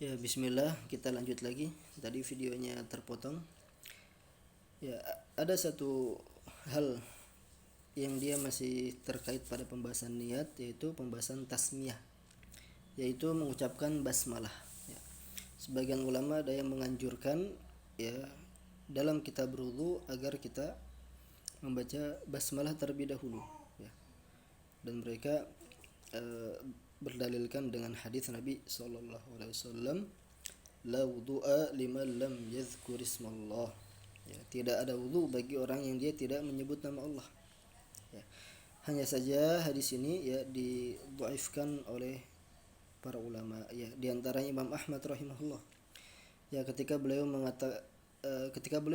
Ya, bismillah, kita lanjut lagi. Tadi videonya terpotong. Ya, ada satu hal yang dia masih terkait pada pembahasan niat, yaitu pembahasan tasmiyah, yaitu mengucapkan basmalah. Ya. Sebagian ulama ada yang menganjurkan ya dalam kita berwudu agar kita membaca basmalah terlebih dahulu. Ya. Dan mereka berdalilkan dengan hadis Nabi Sallallahu Alaihi Wasallam, la wudu'a liman lam yadhkur ismallah. Ya, tidak ada wudu bagi orang yang dia tidak menyebut nama Allah. Ya. Hanya saja hadis ini ya didhaifkan oleh para ulama, ya di antaranya Imam Ahmad rahimahullah. Ya ketika beliau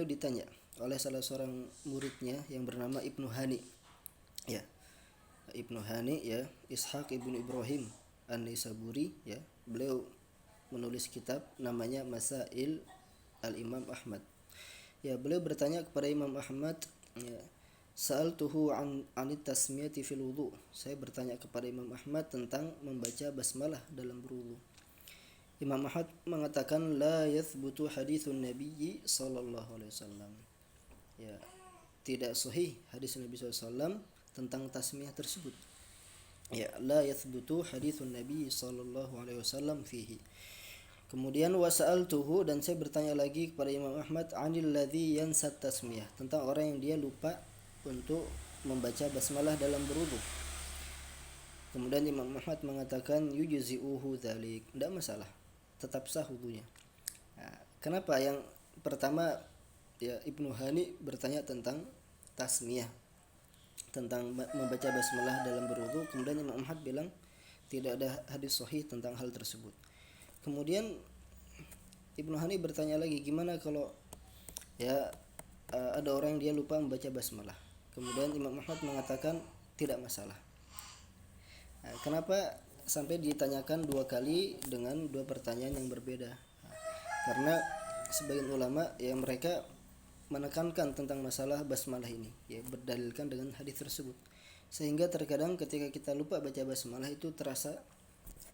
ditanya oleh salah seorang muridnya yang bernama Ibnu Hani. Ya, Ibnu Hani ya, Ishaq ibnu Ibrahim An-Naisaburi ya. Beliau menulis kitab namanya Masail Al-Imam Ahmad. Ya, beliau bertanya kepada Imam Ahmad, ya, Sa'altuhu anit tasmiyati fil wudu. Saya bertanya kepada Imam Ahmad tentang membaca basmalah dalam berwudu. Imam Ahmad mengatakan la yathbutu hadithun nabiyyi sallallahu alaihi wasallam. Ya, tidak sahih hadis Nabi SAW tentang tasmiyah tersebut. Ya, la yathbutu hadithun nabi sallallahu alaihi wasallam fihi. Kemudian wasa'altuhu, dan saya bertanya lagi kepada Imam Ahmad anil ladzi yansat tasmiyah, tentang orang yang dia lupa untuk membaca basmalah dalam berwudu. Kemudian Imam Ahmad mengatakan yujzi'uhu dzalik, tidak masalah, tetap sah wudunya. Nah, kenapa yang pertama ya Ibnu Hani bertanya tentang tasmiyah, tentang membaca basmalah dalam berwudu, kemudian Imam Ahmad bilang tidak ada hadis sahih tentang hal tersebut. Kemudian Ibnu Hani bertanya lagi, gimana kalau ya ada orang yang dia lupa membaca basmalah. Kemudian Imam Ahmad mengatakan tidak masalah. Nah, kenapa sampai ditanyakan dua kali dengan dua pertanyaan yang berbeda? Nah, karena sebagian ulama ya mereka menekankan tentang masalah basmalah ini, ya berdalilkan dengan hadis tersebut. Sehingga terkadang ketika kita lupa baca basmalah itu terasa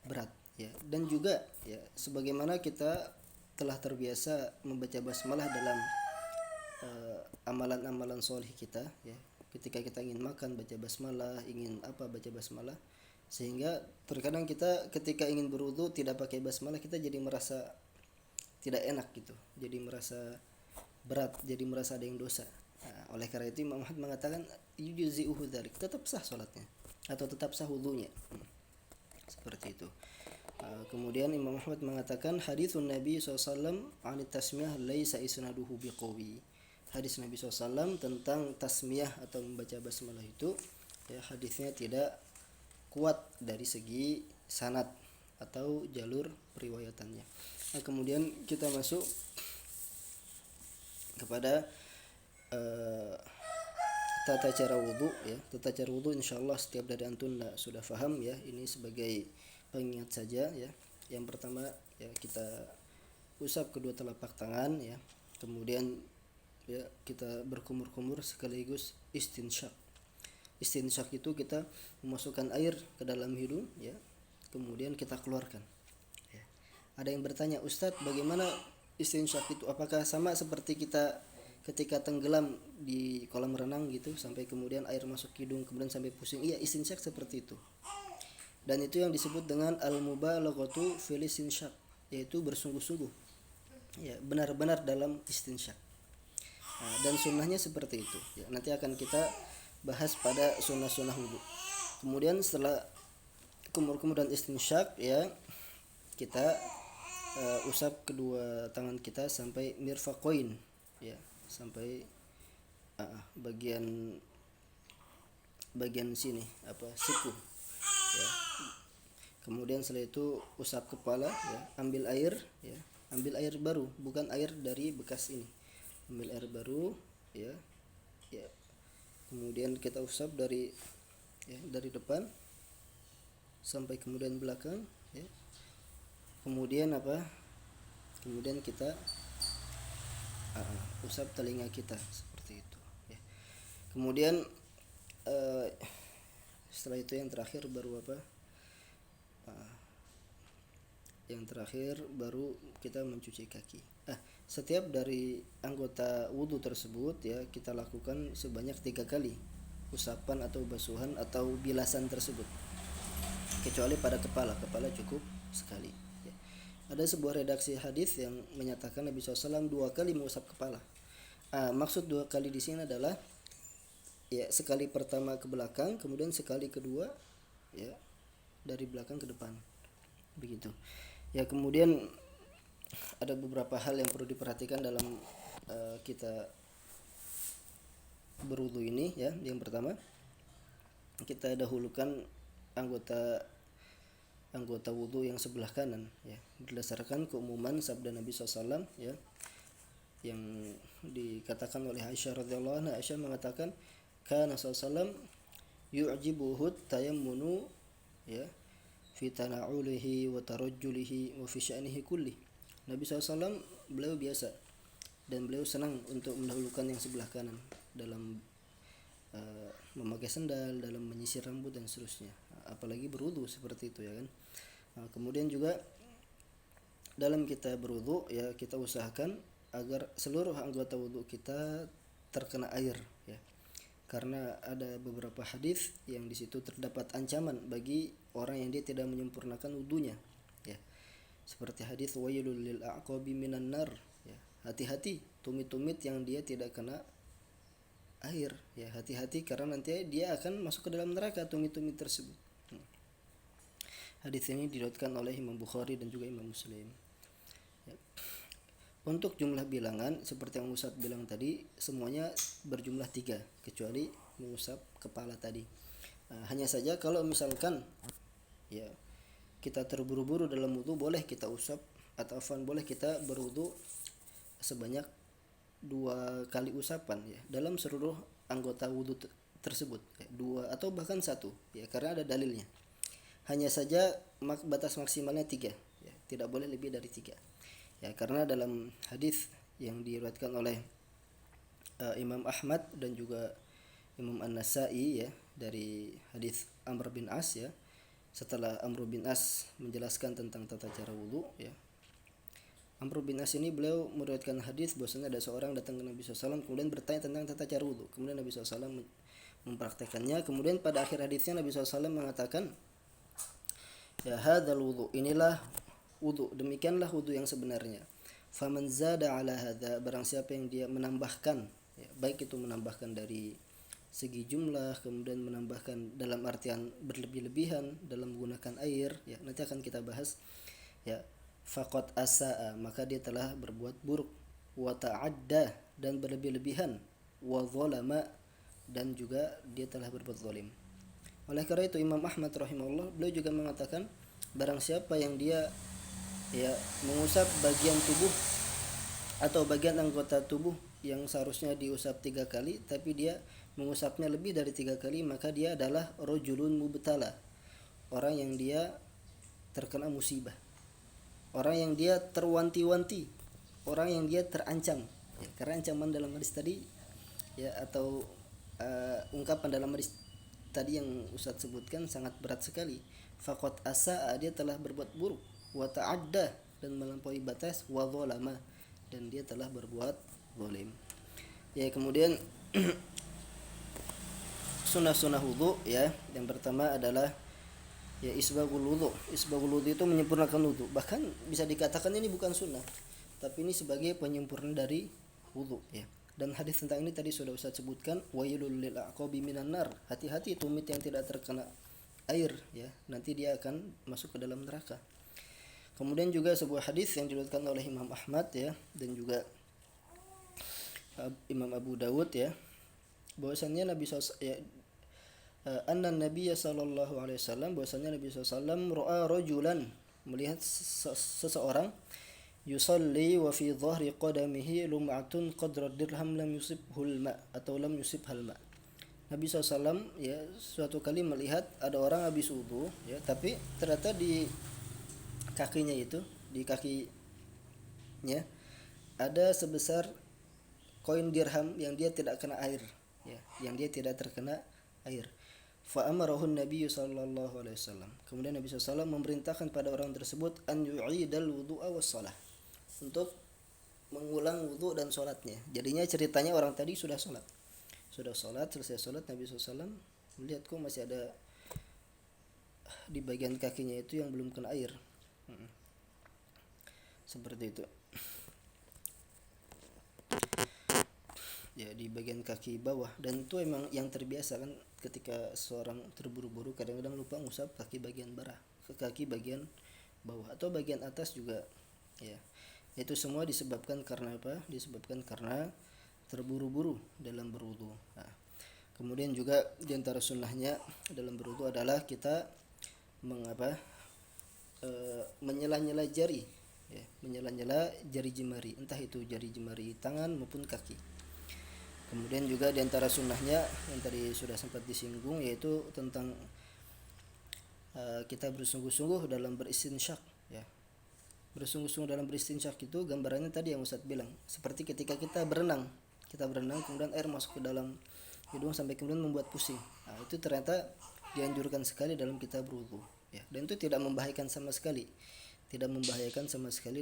berat, ya. Dan juga ya sebagaimana kita telah terbiasa membaca basmalah dalam amalan-amalan soleh kita, ya. Ketika kita ingin makan baca basmalah, ingin apa baca basmalah, sehingga terkadang kita ketika ingin berwudu tidak pakai basmalah kita jadi merasa tidak enak gitu, jadi merasa berat, jadi merasa ada yang dosa. Nah, oleh karena itu Imam Ahmad mengatakan yujzi'uhu dzalik, tetap sah salatnya atau tetap sah wudunya. Seperti itu. Kemudian Imam Ahmad mengatakan haditsun Nabi SAW anit tasmiyah laisa isnaduhu biqawi. Hadis Nabi SAW tentang tasmiyah atau membaca basmalah itu ya hadisnya tidak kuat dari segi sanad atau jalur periwayatannya. Nah, kemudian kita masuk kepada tata cara wudu, ya. Tata cara wudu insyaallah setiap dari antum sudah paham, ya. Ini sebagai pengingat saja, ya. Yang pertama ya kita usap kedua telapak tangan, ya. Kemudian ya kita berkumur-kumur sekaligus istinsyak. Istinsyak itu kita memasukkan air ke dalam hidung, ya. Kemudian kita keluarkan. Ya. Ada yang bertanya, Ustadz, bagaimana istinsyak itu? Apakah sama seperti kita ketika tenggelam di kolam renang gitu, sampai kemudian air masuk hidung kemudian sampai pusing? Iya, istinsyak seperti itu. Dan itu yang disebut dengan al-mubalaghatu fil istinsyak, yaitu bersungguh-sungguh, ya, benar-benar dalam istinsyak. Nah, dan sunnahnya seperti itu, ya, nanti akan kita bahas pada sunnah-sunnah wudu. Kemudian setelah kumur-kumur dan istinsyak, ya, kita usap kedua tangan kita sampai mirfaqoin, ya, sampai bagian sini apa siku, ya. Kemudian setelah itu usap kepala, ya, ambil air, ya, ambil air baru, bukan air dari bekas ini, ambil air baru, ya, ya. Kemudian kita usap dari ya dari depan sampai kemudian belakang, ya. Kemudian apa? Kemudian kita usap telinga kita seperti itu, ya. Kemudian setelah itu yang terakhir baru apa? yang terakhir baru kita mencuci kaki. Setiap dari anggota wudhu tersebut ya kita lakukan sebanyak 3 kali usapan atau basuhan atau bilasan tersebut, kecuali pada kepala cukup sekali ya. Ada sebuah redaksi hadis yang menyatakan Nabi SAW 2 kali mengusap kepala. Maksud 2 kali di sini adalah ya sekali pertama ke belakang, kemudian sekali kedua ya dari belakang ke depan, begitu ya. Kemudian ada beberapa hal yang perlu diperhatikan dalam kita berwudu ini ya. Yang pertama, kita dahulukan anggota wudu yang sebelah kanan ya, berdasarkan keumuman sabda Nabi SAW ya, yang dikatakan oleh Aisyah radhiyallahu anha. Aisyah mengatakan kana sallallahu yu'jibuhu tayammunu ya fi tana'ulihi wa tarajjulihi wa fi sya'nihi kulli. Nabi SAW beliau biasa dan beliau senang untuk mendahulukan yang sebelah kanan dalam memakai sendal, dalam menyisir rambut dan seterusnya, apalagi berwudu seperti itu ya kan. Kemudian juga dalam kita berwudu ya kita usahakan agar seluruh anggota wudu kita terkena air ya, karena ada beberapa hadis yang di situ terdapat ancaman bagi orang yang dia tidak menyempurnakan wudunya ya, seperti hadis wailul lil a'qabi minan nar ya, hati-hati tumit-tumit yang dia tidak kena air ya, hati-hati karena nanti dia akan masuk ke dalam neraka tumit-tumit tersebut. Hadis ini diriwayatkan oleh Imam Bukhari dan juga Imam Muslim ya. Untuk jumlah bilangan seperti yang Ustaz bilang tadi, semuanya berjumlah 3 kecuali mengusap kepala tadi. Hanya saja kalau misalkan ya kita terburu-buru dalam wudu, boleh kita usap atau boleh kita berwudu sebanyak 2 kali usapan ya dalam seluruh anggota wudu tersebut ya, 2 atau bahkan 1 ya, karena ada dalilnya. Hanya saja batas maksimalnya 3 ya, tidak boleh lebih dari 3 ya, karena dalam hadis yang diriwayatkan oleh Imam Ahmad dan juga Imam An-Nasa'i ya, dari hadis Amr bin As ya, setelah Amr bin As menjelaskan tentang tata cara wudu ya, Amr bin As ini beliau meriwayatkan hadis bahwasanya ada seorang datang ke Nabi SAW kemudian bertanya tentang tata cara wudu, kemudian Nabi SAW mempraktekannya. Kemudian pada akhir hadisnya Nabi SAW mengatakan ya hadzal wudu, inilah wudu, demikianlah wudu yang sebenarnya. Faman zada ala hadza, barang siapa yang dia menambahkan ya, baik itu menambahkan dari segi jumlah, kemudian menambahkan dalam artian berlebih-lebihan dalam menggunakan air ya, nanti akan kita bahas ya, faqad asaa, maka dia telah berbuat buruk, wa ta'adda, dan berlebih-lebihan, wa zalama, dan juga dia telah berbuat zalim. Oleh karena itu Imam Ahmad rahimahullah beliau juga mengatakan barang siapa yang dia ya mengusap bagian tubuh atau bagian anggota tubuh yang seharusnya diusap 3 kali tapi dia mengusapnya lebih dari 3 kali, maka dia adalah rajulun mubtala, orang yang dia terkena musibah, orang yang dia terwanti-wanti, orang yang dia terancam ya, karena ancaman dalam hadis tadi ya, atau ungkapan dalam hadis tadi yang Ustaz sebutkan sangat berat sekali. Faqad asaa, dia telah berbuat buruk, wa ta'adda, dan melampaui batas, wa zalama, dan dia telah berbuat zalim ya. Kemudian sunnah-sunnah wudu ya, yang pertama adalah ya isbagul wudu. Isbagul wudu itu menyempurnakan wudu, bahkan bisa dikatakan ini bukan sunnah tapi ini sebagai penyempurna dari wudu ya. Dan hadis tentang ini tadi sudah Ustaz sebutkan, wailul lil aqabi minan nar, hati-hati tumit yang tidak terkena air ya, nanti dia akan masuk ke dalam neraka. Kemudian juga sebuah hadis yang diriwayatkan oleh Imam Ahmad ya, dan juga Imam Abu Dawud ya, bahwasannya Nabi SAW ya, anna Nabiy sallallahu alaihi wasallam, bahwasannya Nabi SAW ra'a rajulan, melihat seseorang, yusalli wa fi dhahri qadamihi lum'atun qadra dirham lam yusibhul ma, atau lam yusibhal ma. Nabi SAW ya suatu kali melihat ada orang habis wudu ya, tapi ternyata di kakinya itu, di kakinya ada sebesar koin dirham yang dia tidak kena air ya, yang dia tidak terkena air. Fa amarahu Nabi sallallahu alaihi wasallam. Kemudian Nabi SAW memerintahkan pada orang tersebut an yu'idal wudu'a was shalah, untuk mengulang wudu dan sholatnya. Jadinya ceritanya orang tadi sudah sholat, selesai sholat, Nabi SAW melihat kok masih ada di bagian kakinya itu yang belum kena air. Seperti itu. Ya, di bagian kaki bawah, dan itu emang yang terbiasa kan, ketika seorang terburu-buru kadang-kadang lupa ngusap kaki bagian kaki bagian bawah atau bagian atas juga ya. Itu semua disebabkan karena apa? Disebabkan karena terburu-buru dalam berwudu. Nah, kemudian juga diantara sunnahnya dalam berwudu adalah kita menyela-nyela jari, ya, menyela-nyela jari jemari, entah itu jari jemari tangan maupun kaki. Kemudian juga diantara sunnahnya yang tadi sudah sempat disinggung, yaitu tentang kita bersungguh-sungguh dalam beristinsyak, ya. Bersungguh-sungguh dalam beristinsyak itu gambarannya tadi yang Ustadz bilang, seperti ketika kita berenang kemudian air masuk ke dalam hidung sampai kemudian membuat pusing. Nah, itu ternyata dianjurkan sekali dalam kita berwudu, ya. Dan itu tidak membahayakan sama sekali,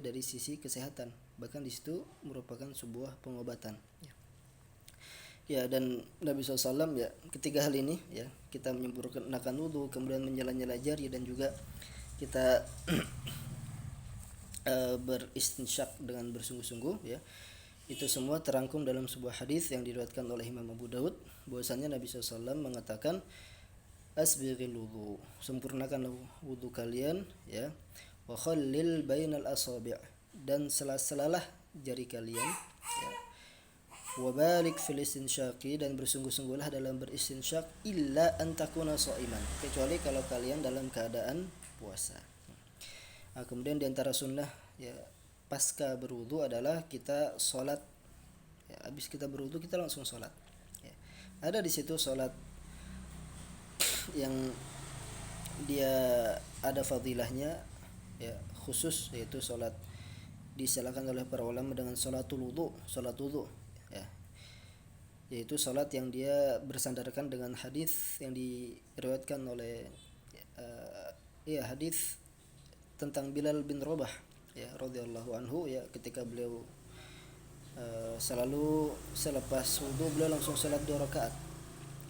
dari sisi kesehatan, bahkan di situ merupakan sebuah pengobatan, ya. Ya, dan Nabi SAW, ya, ketiga hal ini, ya, kita menyempurnakan wudu, kemudian menyela-nyela jari, dan juga kita beristinsyak dengan bersungguh-sungguh, ya, itu semua terangkum dalam sebuah hadis yang diriwayatkan oleh Imam Abu Daud, bahwasanya Nabi SAW mengatakan, asbighil wudu, sempurnakan wudu kalian, ya, wa khallil bainal asabi', dan sela-selalah jari kalian, ya, wabalik fil istinsyaqi, dan bersungguh-sungguhlah dalam beristinsyak, illa an takuna shaiman, kecuali kalau kalian dalam keadaan puasa. Nah, kemudian diantara sunnah, ya, pasca berwudu adalah kita sholat, ya, habis kita berwudu kita langsung sholat, ya. Ada di situ sholat yang dia ada fadilahnya, ya, khusus, yaitu sholat disilakan oleh para ulama dengan sholat wudu, ya, yaitu salat yang dia bersandarkan dengan hadis yang diriwayatkan oleh hadis tentang Bilal bin Rabah, ya, radhiyallahu anhu, ya, ketika beliau selalu selepas wudu beliau langsung salat 2 rakaat,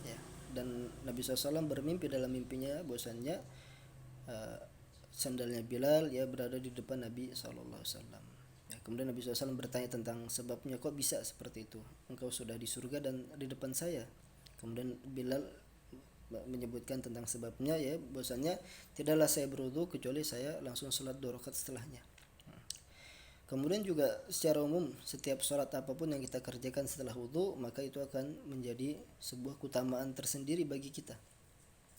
ya, dan Nabi SAW bermimpi dalam mimpinya bahwasannya sandalnya Bilal, ya, berada di depan Nabi SAW. Kemudian Nabi SAW bertanya tentang sebabnya, kok bisa seperti itu, engkau sudah di surga dan di depan saya. Kemudian Bilal menyebutkan tentang sebabnya, ya, bahwasanya tidaklah saya berwudu kecuali saya langsung sholat 2 rakaat setelahnya. Kemudian juga secara umum setiap sholat apapun yang kita kerjakan setelah wudu, maka itu akan menjadi sebuah keutamaan tersendiri bagi kita,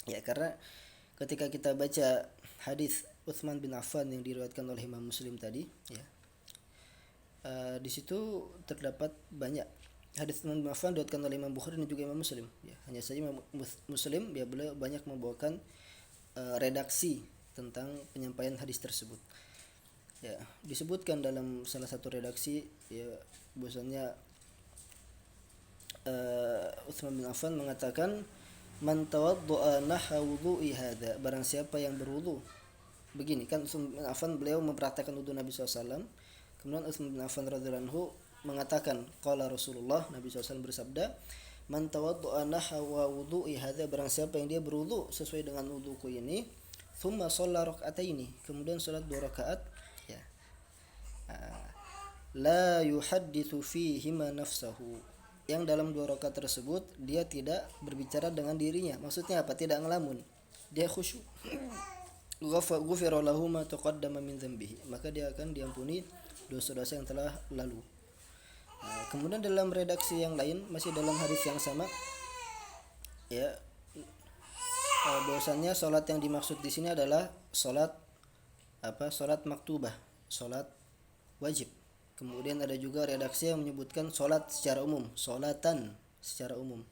ya, karena ketika kita baca hadis Utsman bin Affan yang diriwayatkan oleh Imam Muslim tadi, ya, di situ terdapat banyak hadis Utsman bin Affan diriwayatkan oleh Imam Bukhari dan juga Imam Muslim, ya. Hanya saja Imam Muslim, ya, beliau banyak membawakan redaksi tentang penyampaian hadis tersebut, ya. Disebutkan dalam salah satu redaksi, ya, bahwasanya Utsman bin Affan mengatakan, man tawaddu'a nahwa wudu'i hadza, barang siapa yang berwudu begini, kan Utsman bin Affan beliau mempraktikkan wudu Nabi SAW. Kemudian Utsman bin Affan radhiyallahu anhu mengatakan, qala Rasulullah, Nabi SAW bersabda, man tawaddu'a nahwa wudu'i hadza, barang siapa yang dia berwudu sesuai dengan wuduku ini, thumma shalla rak'ataini, kemudian salat 2 rakaat, ya, la yuhadditsu fihima nafsahu, yang dalam 2 rakaat tersebut dia tidak berbicara dengan dirinya. Maksudnya apa? Tidak ngelamun, dia khusyuk. Ghufira lahu ma taqaddama min dzambihi, maka dia akan diampuni dosa-dosa yang telah lalu. Kemudian dalam redaksi yang lain, masih dalam hadis yang sama, ya, bahwasannya salat yang dimaksud di sini adalah salat maktubah, salat wajib. Kemudian ada juga redaksi yang menyebutkan salat secara umum, salatan secara umum.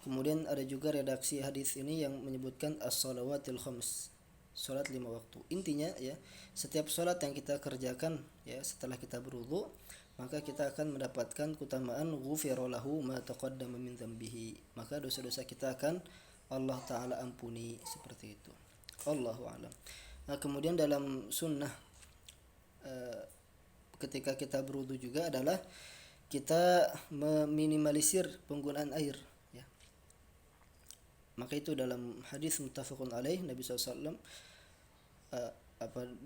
Kemudian ada juga redaksi hadis ini yang menyebutkan as-shalawatil khams, salat 5 waktu. Intinya, ya, setiap salat yang kita kerjakan, ya, setelah kita berwudu, maka kita akan mendapatkan keutamaan ghufira lahu ma taqaddama min dzambihi, maka dosa-dosa kita akan Allah taala ampuni, seperti itu. Allahu a'lam. Nah, kemudian dalam sunnah ketika kita berwudu juga adalah kita meminimalisir penggunaan air, ya. Maka itu dalam hadis muttafaqun alaih Nabi SAW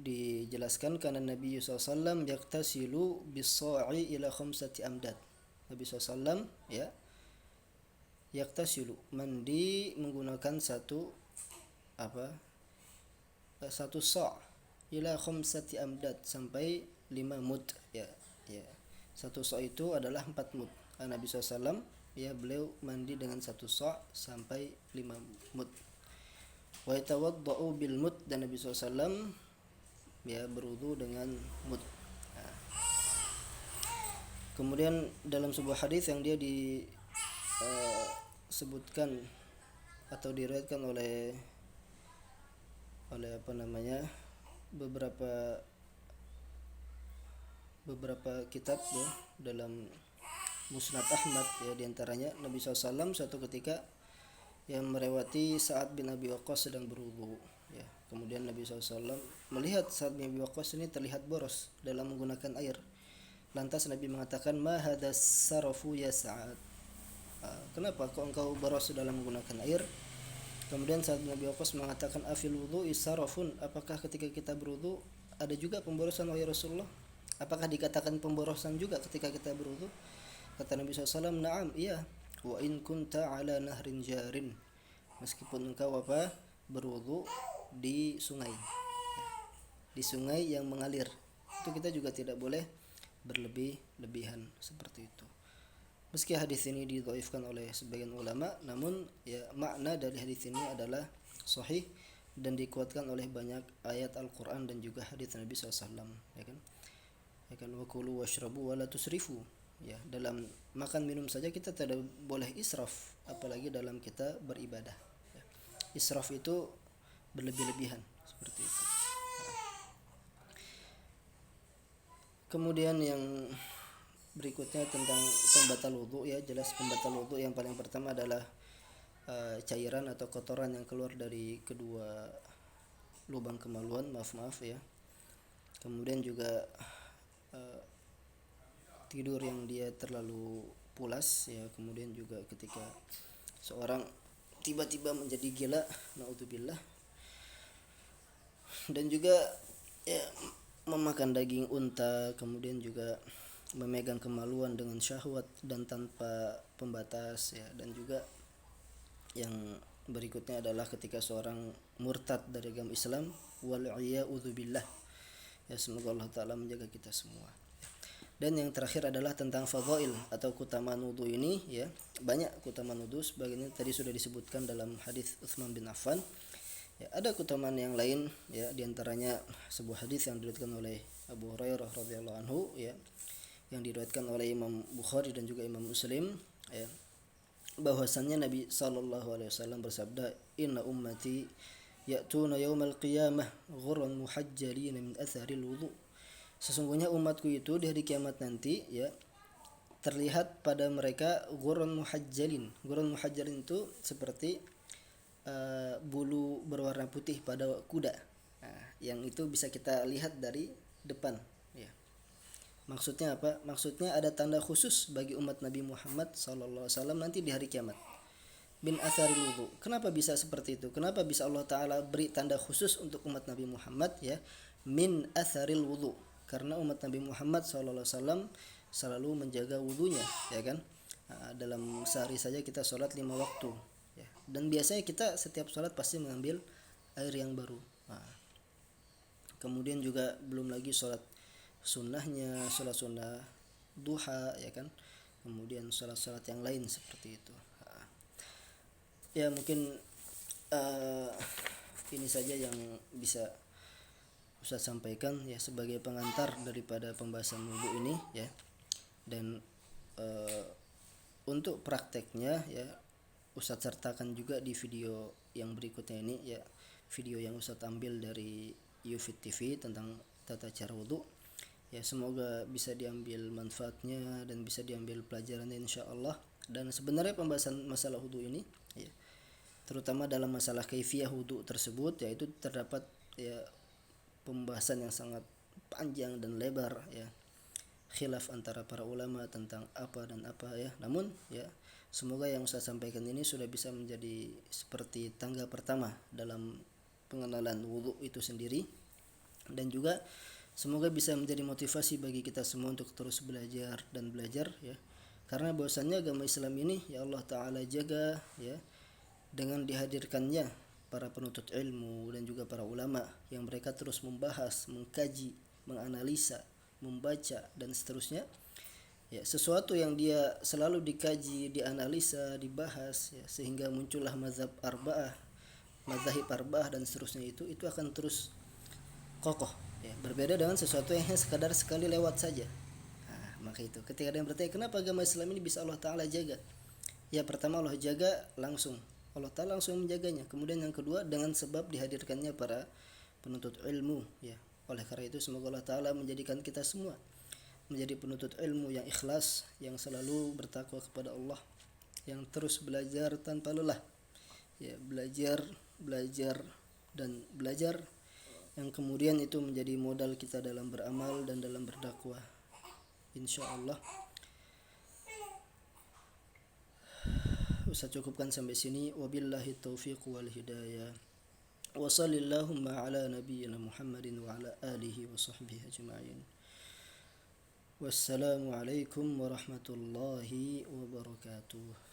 dijelaskan karena Nabi SAW yaktasilu bis-sa'i ila khamsati amdad. Nabi SAW ya yaktasilu mandi menggunakan satu sa' ila khamsati amdad sampai 5 mud, ya. Satu sa' itu adalah 4 mud. Nabi SAW ya beliau mandi dengan satu sa' sampai 5 mud. Wa yatawaddau bil mud, dan Nabi SAW ya berwudu dengan mud. Kemudian dalam sebuah hadis yang dia disebutkan atau diriwayatkan oleh beberapa kitab ya, dalam Musnad Ahmad ya, diantaranya Nabi SAW suatu ketika yang melewati Sa'ad bin Abi Waqqas sedang berwudu, ya. Kemudian Nabi SAW melihat Sa'ad bin Abi Waqqas ini terlihat boros dalam menggunakan air. Lantas Nabi mengatakan, ma hadas sarafu ya Sa'ad, kenapa kok engkau boros dalam menggunakan air? Kemudian Sa'ad bin Abi Waqqas mengatakan, afil wudu'i sarafun, apakah ketika kita berwudu ada juga pemborosan wahai Rasulullah? Apakah dikatakan pemborosan juga ketika kita berwudu? Kata Nabi SAW, na'am, iya. Wa in kunta ala nahrin jarin, meskipun engkau berwudu di sungai, yang mengalir, itu kita juga tidak boleh berlebihan seperti itu. Meski hadis ini didhaifkan oleh sebagian ulama, namun ya makna dari hadis ini adalah sahih dan dikuatkan oleh banyak ayat Al-Qur'an dan juga hadis Nabi SAW, ya kan? Wa kulu washrabu wa la tusrifu. Ya, dalam makan minum saja kita tidak boleh israf, apalagi dalam kita beribadah, ya. Israf itu berlebih-lebihan, seperti itu. Kemudian yang berikutnya tentang pembatal wudu, ya. Jelas pembatal wudu yang paling pertama adalah cairan atau kotoran yang keluar dari kedua lubang kemaluan, maaf ya. Kemudian juga tidur yang dia terlalu pulas, ya. Kemudian juga ketika seorang tiba-tiba menjadi gila, naudzubillah, dan juga ya memakan daging unta, kemudian juga memegang kemaluan dengan syahwat dan tanpa pembatas, ya. Dan juga yang berikutnya adalah ketika seorang murtad dari agama Islam, wal'iya'udzubillah, ya. Semoga Allah Ta'ala menjaga kita semua. Dan yang terakhir adalah tentang fadhail atau keutamaan wudu ini, ya. Banyak keutamaan wudu, sebagaimana tadi sudah disebutkan dalam hadis Utsman bin Affan. Ya, ada keutamaan yang lain, ya, diantaranya sebuah hadis yang diriwayatkan oleh Abu Hurairah radhiyallahu anhu, ya, yang diriwayatkan oleh Imam Bukhari dan juga Imam Muslim, ya, bahwasannya Nabi sallallahu alaihi wasallam bersabda, inna ummati ya'tuna yaumal qiyamah ghurran muhajjalin min atharil wudu. Sesungguhnya umatku itu di hari kiamat nanti, ya, terlihat pada mereka ghurran muhajjalin. Ghurran muhajjalin itu seperti bulu berwarna putih pada kuda. Nah, yang itu bisa kita lihat dari depan, ya. Maksudnya apa? Maksudnya ada tanda khusus bagi umat Nabi Muhammad sallallahu alaihi wasallam nanti di hari kiamat. Bin atharil wudu. Kenapa bisa seperti itu? Kenapa bisa Allah Ta'ala beri tanda khusus untuk umat Nabi Muhammad, ya? Min atharil wudu. Karena umat Nabi Muhammad SAW selalu menjaga wudunya, ya kan? Dalam sehari saja kita sholat 5 waktu, ya. Dan biasanya kita setiap sholat pasti mengambil air yang baru. Kemudian juga belum lagi sholat sunnahnya, sholat sunnah duha, ya kan? Kemudian sholat-sholat yang lain seperti itu. Ya mungkin ini saja yang bisa Ustaz sampaikan, ya, sebagai pengantar daripada pembahasan wudu ini, ya. Dan untuk prakteknya, ya, Ustaz sertakan juga di video yang berikutnya ini, ya, video yang Ustaz ambil dari Yufit TV tentang tata cara wudu, ya. Semoga bisa diambil manfaatnya dan bisa diambil pelajarannya insyaallah. Dan sebenarnya pembahasan masalah wudu ini, ya, terutama dalam masalah kaifiyah wudu tersebut, yaitu terdapat ya pembahasan yang sangat panjang dan lebar ya, khilaf antara para ulama tentang apa dan apa ya. Namun ya semoga yang saya sampaikan ini sudah bisa menjadi seperti tangga pertama dalam pengenalan wudu itu sendiri, dan juga semoga bisa menjadi motivasi bagi kita semua untuk terus belajar dan belajar ya. Karena bahwasannya agama Islam ini ya Allah taala jaga ya dengan dihadirkannya para penuntut ilmu dan juga para ulama yang mereka terus membahas, mengkaji, menganalisa, membaca dan seterusnya. Ya, sesuatu yang dia selalu dikaji, dianalisa, dibahas ya, sehingga muncullah mazhab arba'ah, mazhab arba'ah dan seterusnya, itu akan terus kokoh ya. Berbeda dengan sesuatu yang hanya sekadar sekali lewat saja. Nah, maka itu ketika ada yang bertanya kenapa agama Islam ini bisa Allah taala jaga? Ya pertama Allah jaga langsung, Allah taala langsung menjaganya. Kemudian yang kedua dengan sebab dihadirkannya para penuntut ilmu ya. Oleh karena itu semoga Allah taala menjadikan kita semua menjadi penuntut ilmu yang ikhlas, yang selalu bertakwa kepada Allah, yang terus belajar tanpa lelah ya, belajar, belajar dan belajar, yang kemudian itu menjadi modal kita dalam beramal dan dalam berdakwah insyaallah. Saya cukupkan sampai sini. Wabillahi taufiq wal hidayah. Wa sallallahu ala nabiyyina Muhammadin wa ala alihi wa sahbihi ajma'in. Wassalamu alaikum warahmatullahi wabarakatuh.